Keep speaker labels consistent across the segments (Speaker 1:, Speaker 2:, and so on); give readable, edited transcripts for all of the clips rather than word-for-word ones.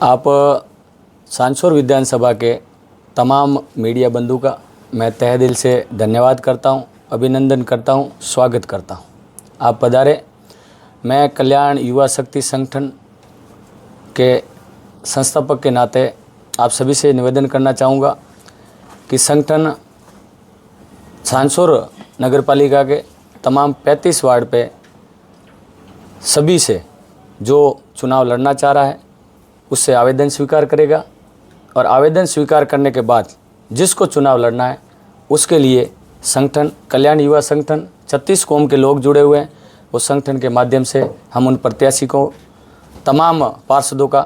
Speaker 1: आप सांसौर विधानसभा के तमाम मीडिया बंधु का मैं तहे दिल से धन्यवाद करता हूं, अभिनंदन करता हूं, स्वागत करता हूं। आप पधारे। मैं कल्याण युवा शक्ति संगठन के संस्थापक के नाते आप सभी से निवेदन करना चाहूँगा कि संगठन सांसौर नगर पालिका के तमाम 35 वार्ड पे सभी से जो चुनाव लड़ना चाह रहा है उससे आवेदन स्वीकार करेगा और आवेदन स्वीकार करने के बाद जिसको चुनाव लड़ना है उसके लिए संगठन कल्याण युवा संगठन 36 कौम के लोग जुड़े हुए हैं। उस संगठन के माध्यम से हम उन प्रत्याशी को तमाम पार्षदों का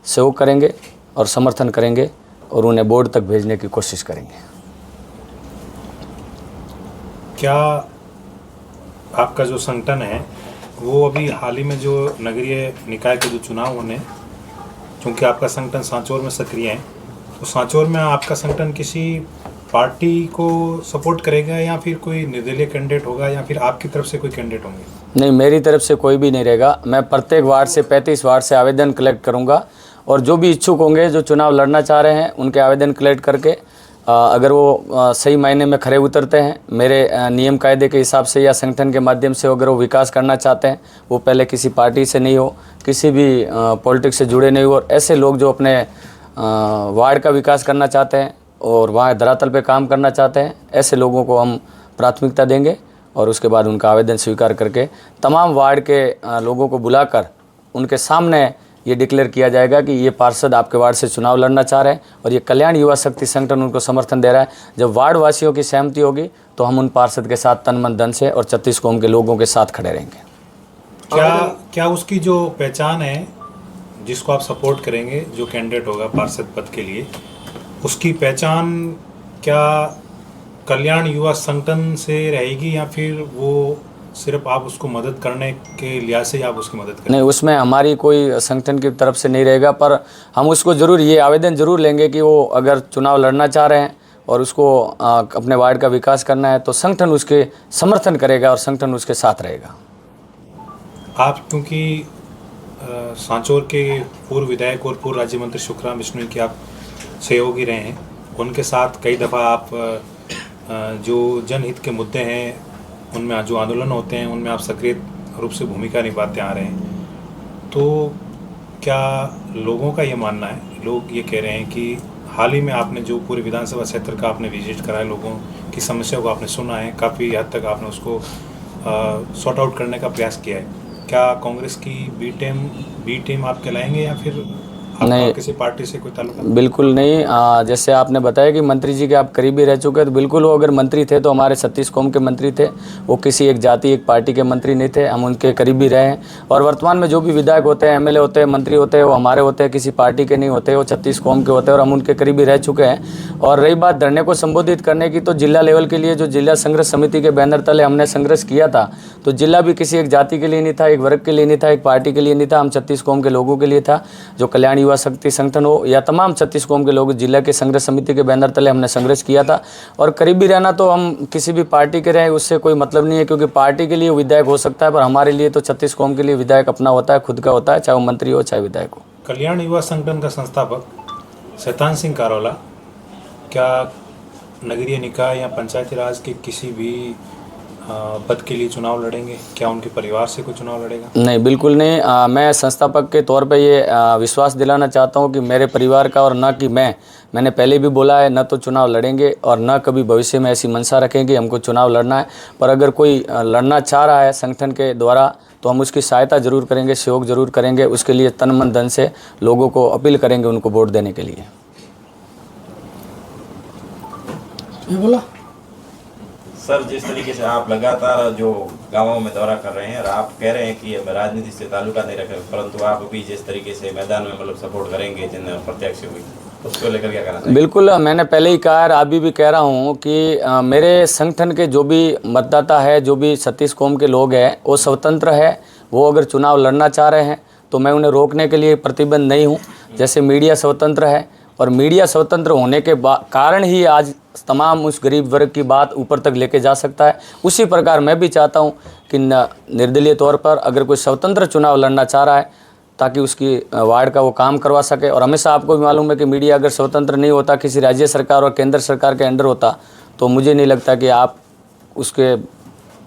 Speaker 1: सहयोग करेंगे और समर्थन करेंगे और उन्हें बोर्ड तक भेजने की कोशिश करेंगे।
Speaker 2: क्या आपका जो संगठन है वो अभी हाल ही में जो नगरीय निकाय के जो चुनाव होने, क्योंकि आपका संगठन सांचौर में सक्रिय है, तो सांचौर में आपका संगठन किसी पार्टी को सपोर्ट करेगा या फिर कोई निर्दलीय कैंडिडेट होगा या फिर आपकी तरफ से कोई कैंडिडेट होंगे?
Speaker 1: नहीं, मेरी तरफ से कोई भी नहीं रहेगा। मैं प्रत्येक वार्ड से 35 वार्ड से आवेदन कलेक्ट करूंगा और जो भी इच्छुक होंगे जो चुनाव लड़ना चाह रहे हैं उनके आवेदन कलेक्ट करके अगर वो सही मायने में खरे उतरते हैं, मेरे नियम कायदे के हिसाब से या संगठन के माध्यम से अगर वो विकास करना चाहते हैं, वो पहले किसी पार्टी से नहीं हो, किसी भी पॉलिटिक्स से जुड़े नहीं हो, और ऐसे लोग जो अपने वार्ड का विकास करना चाहते हैं और वहाँ धरातल पे काम करना चाहते हैं, ऐसे लोगों को हम प्राथमिकता देंगे और उसके बाद उनका आवेदन स्वीकार करके तमाम वार्ड के लोगों को बुलाकर उनके सामने ये डिक्लेयर किया जाएगा कि ये पार्षद आपके वार्ड से चुनाव लड़ना चाह रहे हैं और ये कल्याण युवा शक्ति संगठन उनको समर्थन दे रहा है। जब वार्ड वासियों की सहमति होगी तो हम उन पार्षद के साथ तन मन धन से और 36 कौम के लोगों के साथ खड़े रहेंगे।
Speaker 2: क्या उसकी जो पहचान है जिसको आप सपोर्ट करेंगे, जो कैंडिडेट होगा पार्षद पद के लिए, उसकी पहचान क्या कल्याण युवा संगठन से रहेगी या फिर वो सिर्फ आप उसको मदद करने के लिहाज से आप उसकी मदद करें?
Speaker 1: नहीं, उसमें हमारी कोई संगठन की तरफ से नहीं रहेगा, पर हम उसको ज़रूर ये आवेदन ज़रूर लेंगे कि वो अगर चुनाव लड़ना चाह रहे हैं और उसको अपने वार्ड का विकास करना है तो संगठन उसके समर्थन करेगा और संगठन उसके साथ रहेगा।
Speaker 2: आप क्योंकि सांचौर के पूर्व विधायक और पूर्व राज्य मंत्री शुक्राम बिश्नोई के आप सहयोगी रहे हैं, उनके साथ कई दफ़ा आप जो जनहित के मुद्दे हैं उनमें जो आंदोलन होते हैं उनमें आप सक्रिय रूप से भूमिका निभाते आ रहे हैं, तो क्या लोगों का ये मानना है, लोग ये कह रहे हैं कि हाल ही में आपने जो पूरे विधानसभा क्षेत्र का आपने विजिट करा है, लोगों की समस्याओं को आपने सुना है, काफ़ी हद तक आपने उसको सॉर्ट आउट करने का प्रयास किया है, क्या कांग्रेस की बी टीम आप कहलाएंगे या फिर नहीं, किसी पार्टी से कोई ताल्लुक?
Speaker 1: बिल्कुल नहीं। जैसे आपने बताया कि मंत्री जी के आप करीबी रह चुके हैं, तो बिल्कुल वो अगर मंत्री थे तो हमारे 36 कौम के मंत्री थे, वो किसी एक जाति एक पार्टी के मंत्री नहीं थे, हम उनके करीबी रहे हैं। और वर्तमान में जो भी विधायक होते हैं, एमएलए होते हैं, मंत्री होते हैं, वो हमारे होते हैं, किसी पार्टी के नहीं होते, वो 36 कौम के होते हैं और हम उनके करीबी रह चुके हैं। और रही बात धरने को संबोधित करने की, तो जिला लेवल के लिए जो जिला संघर्ष समिति के बैनर तले हमने संघर्ष किया था, तो जिला भी किसी एक जाति के लिए नहीं था, एक वर्ग के लिए नहीं था, एक पार्टी के लिए नहीं था, हम 36 कौम के लोगों के लिए था। जो कल्याण युवा शक्ति संगठन या तमाम 36 कौम के लोग जिला के संघर्ष समिति के बैनर तले हमने संघर्ष किया था। और करीबी रहना तो हम किसी भी पार्टी के रहे उससे कोई मतलब नहीं है, क्योंकि पार्टी के लिए विधायक हो सकता है पर हमारे लिए तो 36 कौम के लिए विधायक अपना होता है, खुद का होता है, चाहे वो मंत्री हो चाहे विधायक हो।
Speaker 2: कल्याण युवा संगठन का संस्थापक शैतान सिंह कारोला क्या नगरीय निकाय या पंचायती राज के किसी भी पद के लिए चुनाव लड़ेंगे? क्या उनके परिवार से कोई चुनाव लड़ेगा?
Speaker 1: नहीं, बिल्कुल नहीं। मैं संस्थापक के तौर पे ये विश्वास दिलाना चाहता हूँ कि मेरे परिवार का और न कि मैंने पहले भी बोला है, न तो चुनाव लड़ेंगे और न कभी भविष्य में ऐसी मंशा रखेंगे हमको चुनाव लड़ना है। पर अगर कोई लड़ना चाह रहा है संगठन के द्वारा तो हम उसकी सहायता ज़रूर करेंगे, सहयोग ज़रूर करेंगे, उसके लिए तन मन धन से लोगों को अपील करेंगे उनको वोट देने के लिए।
Speaker 3: बोला
Speaker 4: सर, जिस तरीके से आप लगातार जो गांवों में दौरा कर रहे हैं और आप कह रहे हैं कि अब राजनीति से ताल्लुका नहीं रखें, परंतु आप अभी जिस तरीके से मैदान में मतलब सपोर्ट करेंगे जिन प्रत्याशी हुई, उसको लेकर क्या कहना चाहिए?
Speaker 1: बिल्कुल, मैंने पहले ही कहा और अभी भी कह रहा हूँ कि मेरे संगठन के जो भी मतदाता है, जो भी 36 कौम के लोग हैं, वो स्वतंत्र है। वो अगर चुनाव लड़ना चाह रहे हैं तो मैं उन्हें रोकने के लिए प्रतिबंध नहीं हूँ। जैसे मीडिया स्वतंत्र है और मीडिया स्वतंत्र होने के कारण ही आज तमाम उस गरीब वर्ग की बात ऊपर तक लेके जा सकता है, उसी प्रकार मैं भी चाहता हूं कि निर्दलीय तौर पर अगर कोई स्वतंत्र चुनाव लड़ना चाह रहा है ताकि उसकी वार्ड का वो काम करवा सके। और हमेशा आपको भी मालूम है कि मीडिया अगर स्वतंत्र नहीं होता, किसी राज्य सरकार और केंद्र सरकार के अंडर होता, तो मुझे नहीं लगता कि आप उसके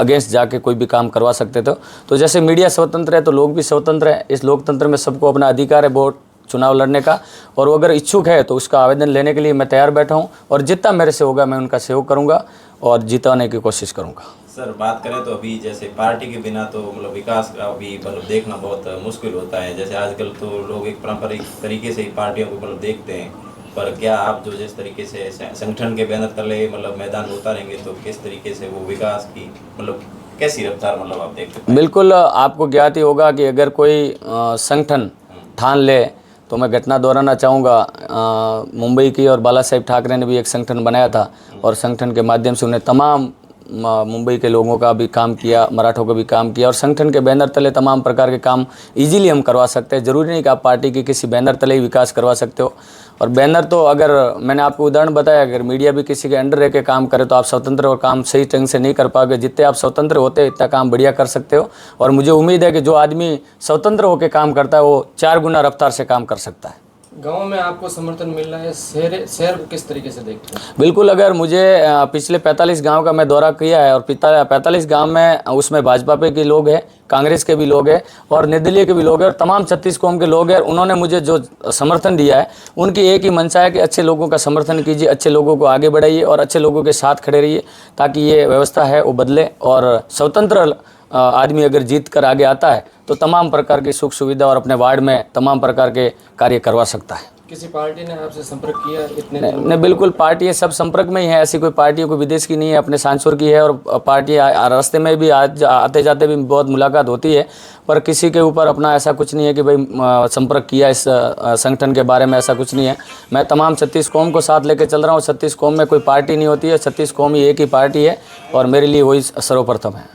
Speaker 1: अगेंस्ट जाके कोई भी काम करवा सकते थे। तो जैसे मीडिया स्वतंत्र है तो लोग भी स्वतंत्र हैं। इस लोकतंत्र में सबको अपना अधिकार है वोट चुनाव लड़ने का, और वो अगर इच्छुक है तो उसका आवेदन लेने के लिए मैं तैयार बैठा हूँ, और जितना मेरे से होगा मैं उनका सहयोग करूँगा और जिताने की कोशिश करूँगा।
Speaker 4: सर बात करें तो अभी जैसे पार्टी के बिना तो मतलब विकास का भी मतलब देखना बहुत मुश्किल होता है। जैसे आजकल तो लोग एक पारंपरिक तरीके से ही पार्टियों को मतलब देखते हैं, पर क्या आप जो जिस तरीके से संगठन के बैनर तले मतलब मैदान में उतारेंगे तो किस तरीके से वो विकास की मतलब कैसी रफ्तार मतलब आप देखते हैं?
Speaker 1: बिल्कुल, आपको ज्ञात ही होगा कि अगर कोई संगठन ठान ले तो मैं घटना दोहराना चाहूँगा। मुंबई की और बाला साहेब ठाकरे ने भी एक संगठन बनाया था, और संगठन के माध्यम से उन्हें तमाम मुंबई के लोगों का भी काम किया, मराठों का भी काम किया, और संगठन के बैनर तले तमाम प्रकार के काम इजीली हम करवा सकते हैं। ज़रूरी नहीं कि आप पार्टी के किसी बैनर तले ही विकास करवा सकते हो। और बैनर तो अगर मैंने आपको उदाहरण बताया, अगर मीडिया भी किसी के अंडर रह के काम करे तो आप स्वतंत्र और काम सही ढंग से नहीं कर पाओगे। जितने आप स्वतंत्र होते इतना काम बढ़िया कर सकते हो। और मुझे उम्मीद है कि जो आदमी स्वतंत्र होकर काम करता है वो 4 गुना रफ्तार से काम कर सकता है।
Speaker 3: गांव में आपको समर्थन मिल रहा है, शहर को किस तरीके से देखते हैं?
Speaker 1: बिल्कुल, अगर मुझे पिछले 45 गांव का मैं दौरा किया है, और 45 गांव में उसमें भाजपा पे के लोग हैं, कांग्रेस के भी लोग हैं, और निर्दलीय के भी लोग हैं, और तमाम 36 कौम के लोग हैं। उन्होंने मुझे जो समर्थन दिया है उनकी एक ही मंशा है कि अच्छे लोगों का समर्थन कीजिए, अच्छे लोगों को आगे बढ़ाइए और अच्छे लोगों के साथ खड़े रहिए, ताकि ये व्यवस्था है वो बदले। और स्वतंत्र आदमी अगर जीत कर आगे आता है तो तमाम प्रकार की सुख सुविधा और अपने वार्ड में तमाम प्रकार के कार्य करवा सकता है।
Speaker 3: किसी पार्टी ने आपसे संपर्क किया इतने
Speaker 1: नहीं, बिल्कुल पार्टी है, सब संपर्क में ही है। ऐसी कोई पार्टी कोई विदेश की नहीं है, अपने सांसौर की है। और पार्टी रास्ते में भी आते जाते भी बहुत मुलाकात होती है, पर किसी के ऊपर अपना ऐसा कुछ नहीं है कि भाई संपर्क किया इस संगठन के बारे में, ऐसा कुछ नहीं है। मैं तमाम 36 कौम को साथ लेकर चल रहा हूँ। 36 कौम में कोई पार्टी नहीं होती है, 36 कौम ही एक ही पार्टी है, और मेरे लिए वही सर्वप्रथम है।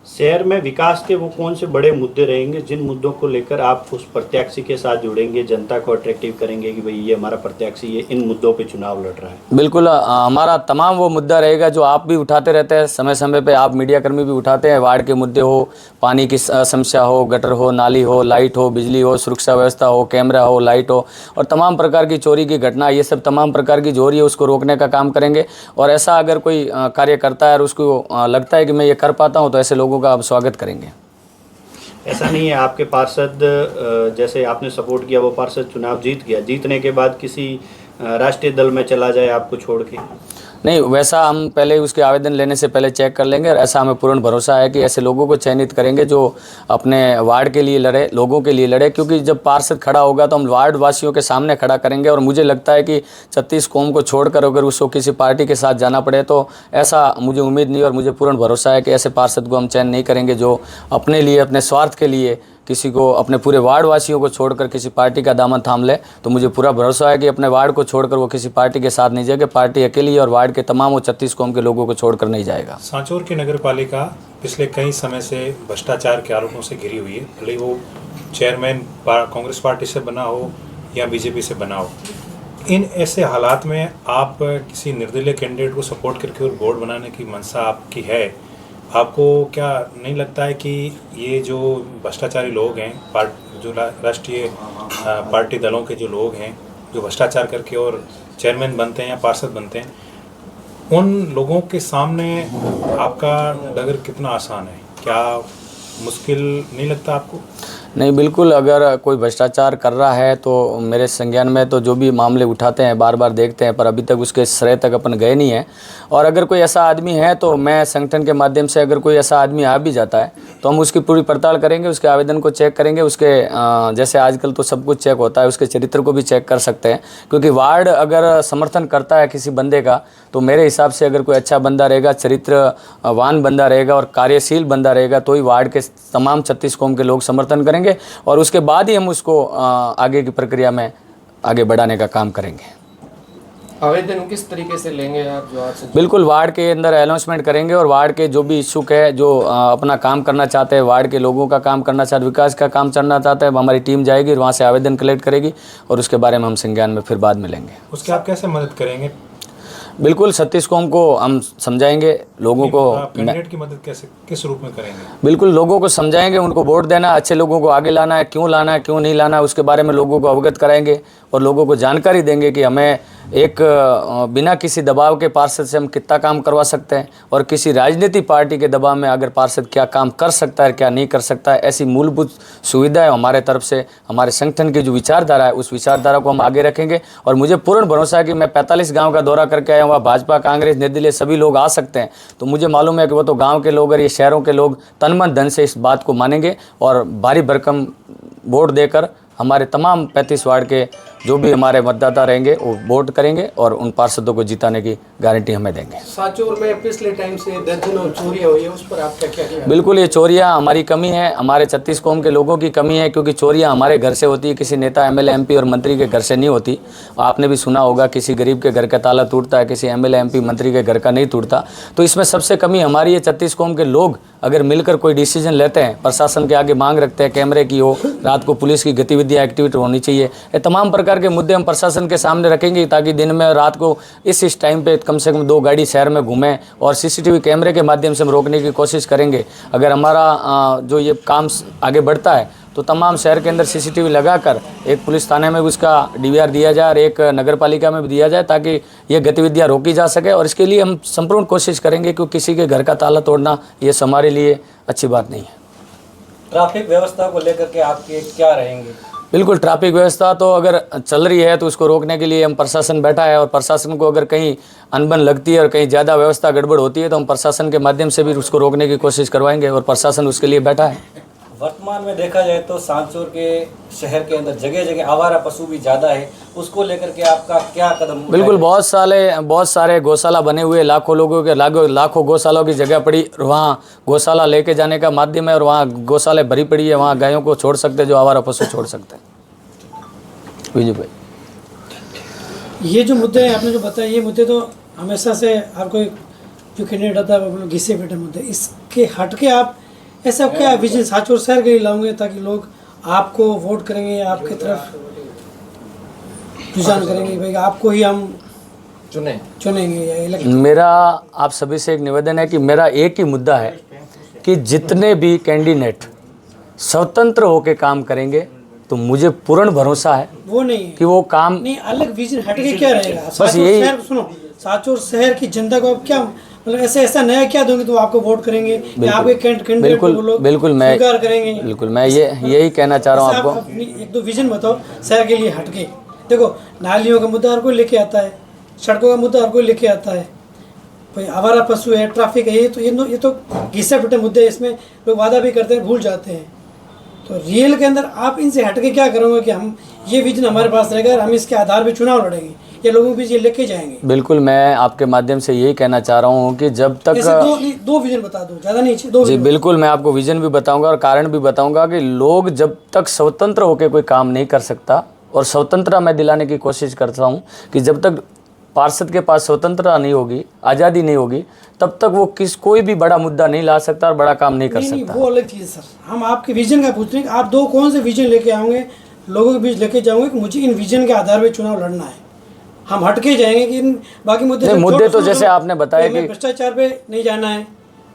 Speaker 5: शहर में विकास के वो कौन से बड़े मुद्दे रहेंगे जिन मुद्दों को लेकर आप उस प्रत्याशी के साथ जुड़ेंगे, जनता को अट्रैक्टिव करेंगे कि भाई ये हमारा प्रत्याशी ये इन मुद्दों पे चुनाव लड़ रहा है?
Speaker 1: बिल्कुल, हमारा तमाम वो मुद्दा रहेगा जो आप भी उठाते रहते हैं, समय समय पे आप मीडिया कर्मी भी उठाते हैं। वार्ड के मुद्दे हो, पानी की समस्या हो, गटर हो, नाली हो, लाइट हो, बिजली हो, सुरक्षा व्यवस्था हो, कैमरा हो, लाइट हो, और तमाम प्रकार की चोरी की घटना, ये सब तमाम प्रकार की जो हो रही है उसको रोकने का काम करेंगे। और ऐसा अगर कोई कार्य करता है और उसको लगता है कि मैं ये कर पाता हूँ, तो ऐसे लोगों का आप स्वागत करेंगे।
Speaker 5: ऐसा नहीं है आपके पार्षद जैसे आपने सपोर्ट किया वो पार्षद चुनाव जीत गया, जीतने के बाद किसी राष्ट्रीय दल में चला जाए आपको छोड़ के?
Speaker 1: नहीं, वैसा हम पहले उसके आवेदन लेने से पहले चेक कर लेंगे, और ऐसा हमें पूर्ण भरोसा है कि ऐसे लोगों को चयनित करेंगे जो अपने वार्ड के लिए लड़े, लोगों के लिए लड़े। क्योंकि जब पार्षद खड़ा होगा तो हम वार्ड वासियों के सामने खड़ा करेंगे, और मुझे लगता है कि 36 कौम को छोड़कर अगर उसको किसी पार्टी के साथ जाना पड़े तो ऐसा मुझे उम्मीद नहीं, और मुझे पूर्ण भरोसा है कि ऐसे पार्षद को हम चयन नहीं करेंगे जो अपने लिए, अपने स्वार्थ के लिए किसी को, अपने पूरे वार्ड वासियों को छोड़कर किसी पार्टी का दामन थाम ले। तो मुझे पूरा भरोसा है कि अपने वार्ड को छोड़कर वो किसी पार्टी के साथ नहीं जाएगा। पार्टी अकेली है, और वार्ड के तमाम वो 36 कौम के लोगों को छोड़कर नहीं जाएगा।
Speaker 2: सांचौर की नगर पालिका पिछले कई समय से भ्रष्टाचार के आरोपों से घिरी हुई है, भले ही वो चेयरमैन कांग्रेस पार्टी से बना हो या बीजेपी से बना हो। इन ऐसे हालात में आप किसी निर्दलीय कैंडिडेट को सपोर्ट करके और बोर्ड बनाने की मंशा आपकी है, आपको क्या नहीं लगता है कि ये जो भ्रष्टाचारी लोग हैं, जो राष्ट्रीय पार्टी दलों के जो लोग हैं जो भ्रष्टाचार करके और चेयरमैन बनते हैं या पार्षद बनते हैं, उन लोगों के सामने आपका डगर कितना आसान है? क्या मुश्किल नहीं लगता आपको?
Speaker 1: नहीं, बिल्कुल, अगर कोई भ्रष्टाचार कर रहा है तो मेरे संज्ञान में तो जो भी मामले उठाते हैं बार बार देखते हैं, पर अभी तक उसके श्रेय तक अपन गए नहीं हैं। और अगर कोई ऐसा आदमी है तो मैं संगठन के माध्यम से, अगर कोई ऐसा आदमी आ भी जाता है तो हम उसकी पूरी पड़ताल करेंगे, उसके आवेदन को चेक करेंगे, उसके जैसे आजकल तो सब कुछ चेक होता है, उसके चरित्र को भी चेक कर सकते हैं। क्योंकि वार्ड अगर समर्थन करता है किसी बंदे का, तो मेरे हिसाब से अगर कोई अच्छा बंदा रहेगा, चरित्रवान बंदा रहेगा और कार्यशील बंदा रहेगा, तो ही वार्ड के तमाम 36 कौम के लोग समर्थन करेंगे, और उसके बाद ही हम उसको आगे की प्रक्रिया में आगे बढ़ाने का काम करेंगे।
Speaker 3: आवेदन किस तरीके से लेंगे आप जो आपसे?
Speaker 1: बिल्कुल, वार्ड के अंदर अनाउंसमेंट करेंगे, और वार्ड के जो भी इच्छुक है, जो अपना काम करना चाहते हैं, वार्ड के लोगों का काम करना चाहते, विकास का काम करना चाहता है, हमारी टीम जाएगी, वहाँ से आवेदन कलेक्ट करेगी, और उसके बारे में हम संज्ञान में फिर बाद में लेंगे।
Speaker 2: उसके आप कैसे मदद करेंगे?
Speaker 1: बिल्कुल सतीश कौम को हम समझाएंगे, लोगों को
Speaker 2: कैंडिडेट की मदद कैसे किस रूप में करेंगे?
Speaker 1: बिल्कुल लोगों को समझाएंगे, उनको वोट देना, अच्छे लोगों को आगे लाना है, क्यों नहीं लाना है उसके बारे में लोगों को अवगत कराएंगे और लोगों को जानकारी देंगे कि हमें एक बिना किसी दबाव के पार्षद से हम कितना काम करवा सकते हैं और किसी राजनीतिक पार्टी के दबाव में अगर पार्षद क्या काम कर सकता है क्या नहीं कर सकता है, ऐसी मूलभूत सुविधाएं हमारे तरफ से, हमारे संगठन की जो विचारधारा है उस विचारधारा को हम आगे रखेंगे। और मुझे पूर्ण भरोसा है कि मैं 45 गाँव का दौरा करके आया हूँ, भाजपा कांग्रेस निर्दलीय सभी लोग आ सकते हैं, तो मुझे मालूम है कि वो तो गाँव के लोग और ये शहरों के लोग तन मन धन से इस बात को मानेंगे और भारी भरकम वोट देकर हमारे तमाम 35 वार्ड के जो भी हमारे मतदाता रहेंगे वो वोट करेंगे और उन पार्षदों को जिताने की गारंटी हमें देंगे।
Speaker 3: सांचौर में पिछले टाइम से दर्जनों चोरियां हुई है, उस पर आपका क्या कहना है?
Speaker 1: बिल्कुल, ये चोरियां हमारी कमी है, हमारे 36 कौम के लोगों की कमी है, क्योंकि चोरियां हमारे घर से होती है, किसी नेता एमएलए एमपी और मंत्री के घर से नहीं होती। आपने भी सुना होगा किसी गरीब के घर का ताला टूटता है, किसी एमएलए एमपी मंत्री के घर का नहीं टूटता। तो इसमें सबसे कमी हमारी है। 36 कौम के लोग अगर मिलकर कोई डिसीजन लेते हैं, प्रशासन के आगे मांग रखते हैं कैमरे की हो, रात को पुलिस की गतिविधियाँ एक्टिविटी होनी चाहिए, ये तमाम प्रकार के मुद्दे हम प्रशासन के सामने रखेंगे ताकि दिन में और रात को इस टाइम पे कम से कम 2 गाड़ी शहर में घूमें और सीसीटीवी कैमरे के माध्यम से हम रोकने की कोशिश करेंगे। अगर हमारा जो ये काम आगे बढ़ता है तो तमाम शहर के अंदर सीसीटीवी लगाकर एक पुलिस थाने में भी उसका डीवीआर दिया जाए और एक नगर पालिका में भी दिया जाए ताकि ये गतिविधियाँ रोकी जा सके। और इसके लिए हम संपूर्ण कोशिश करेंगे क्योंकि किसी के घर का ताला तोड़ना ये हमारे लिए अच्छी बात नहीं है।
Speaker 6: ट्रैफिक व्यवस्था को लेकर के आपके क्या रहेंगे?
Speaker 1: बिल्कुल, ट्रैफिक व्यवस्था तो अगर चल रही है तो उसको रोकने के लिए हम प्रशासन बैठा है और प्रशासन को अगर कहीं अनबन लगती है और कहीं ज़्यादा व्यवस्था गड़बड़ होती है तो हम प्रशासन के माध्यम से भी उसको रोकने की कोशिश करवाएंगे और प्रशासन उसके लिए बैठा है।
Speaker 6: वर्तमान में देखा जाए तो सांचौर के शहर के अंदर जगह जगह आवारा पशु भी ज़्यादा है, उसको लेकर के आपका क्या कदम?
Speaker 1: बिल्कुल, बहुत सारे गौशाला बने हुए, लाखों लोगों के लाखों गौशालाओं की जगह पड़ी, वहाँ गौशाला लेके जाने का माध्यम है और वहाँ गौशाला भरी पड़ी है, वहाँ गायों को छोड़ सकते हैं जो आवारा पशु छोड़ सकते हैं। विजय भाई,
Speaker 7: ये जो मुद्दे हैं आपने जो बताया, ये मुद्दे तो हमेशा से हर कोई जो कैंडिडेट आता है वो घिसे पिटे मुद्दे, इसके हट के आप ऐसा क्या विजन सांचौर शहर के लिए लाओगे ताकि लोग आपको वोट करेंगे, आपकी तरफ रुझान करेंगे, भाई आपको ही हम चुनेंगे या इलेक्शन?
Speaker 1: मेरा आप सभी से एक निवेदन है कि मेरा एक ही मुद्दा है कि जितने भी कैंडिडेट स्वतंत्र होकर काम करेंगे तो मुझे पूर्ण भरोसा है
Speaker 7: वो नहीं है
Speaker 1: कि वो काम
Speaker 7: नहीं, अलग विजन हटके क्या रहेगा?
Speaker 1: बस यही
Speaker 7: सुनो, सांचौर शहर की जनता को आप क्या मतलब ऐसा नया क्या दोगे तो आपको वोट करेंगे या आपके कैंडिडेट को लोग स्वीकार करेंगे?
Speaker 1: बिल्कुल, मैं यही कहना चाह रहा हूँ आपको।
Speaker 7: अपनी 1-2 विजन बताओ शहर के लिए हटके। देखो, नालियों का मुद्दा हर कोई लेके आता है, सड़कों का मुद्दा हर कोई लेके आता है, भाई आवारा पशु है, ट्रैफिक है, ये तो घिसे पिटे मुद्दे हैं, इसमें लोग वादा भी करते हैं, भूल जाते हैं। तो रियल के अंदर आप इनसे हटके क्या करोगे कि हम ये विजन हमारे पास रहेगा और हम इसके आधार पे चुनाव लड़ेंगे, ये लोगों के बीच ये लेके जाएंगे?
Speaker 1: बिल्कुल, मैं आपके माध्यम से यही कहना चाह रहा हूँ कि जब तक
Speaker 7: दो विजन बता दो, ज़्यादा नहीं चाहिए, 2
Speaker 1: जी बिल्कुल, मैं आपको विजन भी बताऊंगा और कारण भी बताऊंगा कि लोग जब तक स्वतंत्र होकर कोई काम नहीं कर सकता, और स्वतंत्रता मैं दिलाने की कोशिश करता हूँ कि जब तक पार्षद के पास स्वतंत्रता नहीं होगी, आज़ादी नहीं होगी, तब तक वो कोई भी बड़ा मुद्दा नहीं ला सकता और बड़ा काम नहीं कर सकता।
Speaker 7: वो अलग चीज़ है सर, हम आपके विजन का पूछ रहे हैं कि आप 2 कौन से विजन लेके आओगे, लोगों के बीच लेके जाओगे कि मुझे इन विजन के आधार पर चुनाव लड़ना है। हम हटके जाएंगे कि इन बाकी मुद्दे
Speaker 1: तो जैसे आपने बताया कि
Speaker 7: भ्रष्टाचार पे नहीं जाना है,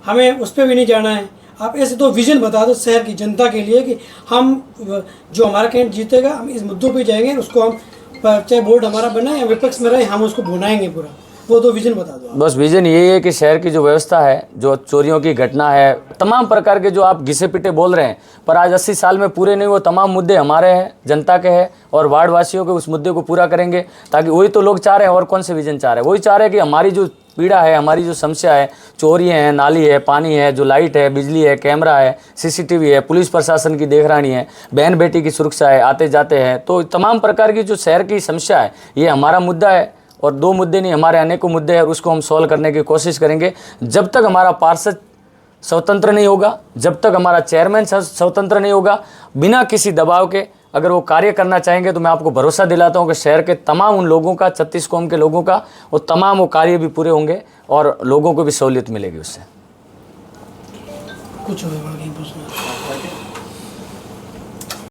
Speaker 7: हमें उस पर भी नहीं जाना है। आप ऐसे 2 विजन बता दो शहर की जनता के लिए कि हम जो हमारा कैंडिडेट जीतेगा हम इस मुद्दों पे जाएंगे, उसको हम चाहे बोर्ड हमारा बना या विपक्ष में रहे हम उसको भुनाएंगे पूरा। वो 2 विजन बता दो।
Speaker 1: बस विजन यही है कि शहर की जो व्यवस्था है, जो चोरियों की घटना है, तमाम प्रकार के जो आप घिसे पिटे बोल रहे हैं पर आज 80 साल में पूरे नहीं, वो तमाम मुद्दे हमारे हैं, जनता के हैं और वार्ड वासियों के उस मुद्दे को पूरा करेंगे। ताकि वही तो लोग चाह रहे हैं, और कौन से विजन चाह रहे हैं? वही चाह रहे हैं कि हमारी जो पीड़ा है, हमारी जो समस्या है, चोरियाँ हैं, नाली है, पानी है, जो लाइट है, बिजली है, कैमरा है, सीसीटीवी है, पुलिस प्रशासन की देखरानी है, बहन बेटी की सुरक्षा है, आते जाते हैं, तो तमाम प्रकार की जो शहर की समस्या है ये हमारा मुद्दा है। और 2 मुद्दे नहीं, हमारे अनेकों मुद्दे हैं और उसको हम सॉल्व करने की कोशिश करेंगे। जब तक हमारा पार्षद स्वतंत्र नहीं होगा, जब तक हमारा चेयरमैन स्वतंत्र नहीं होगा, बिना किसी दबाव के अगर वो कार्य करना चाहेंगे तो मैं आपको भरोसा दिलाता हूँ कि शहर के तमाम उन लोगों का, 36 कौम के लोगों का, वो तमाम वो कार्य भी पूरे होंगे और लोगों को भी सहूलियत मिलेगी उससे।
Speaker 7: कुछ होगा नहीं पूछना।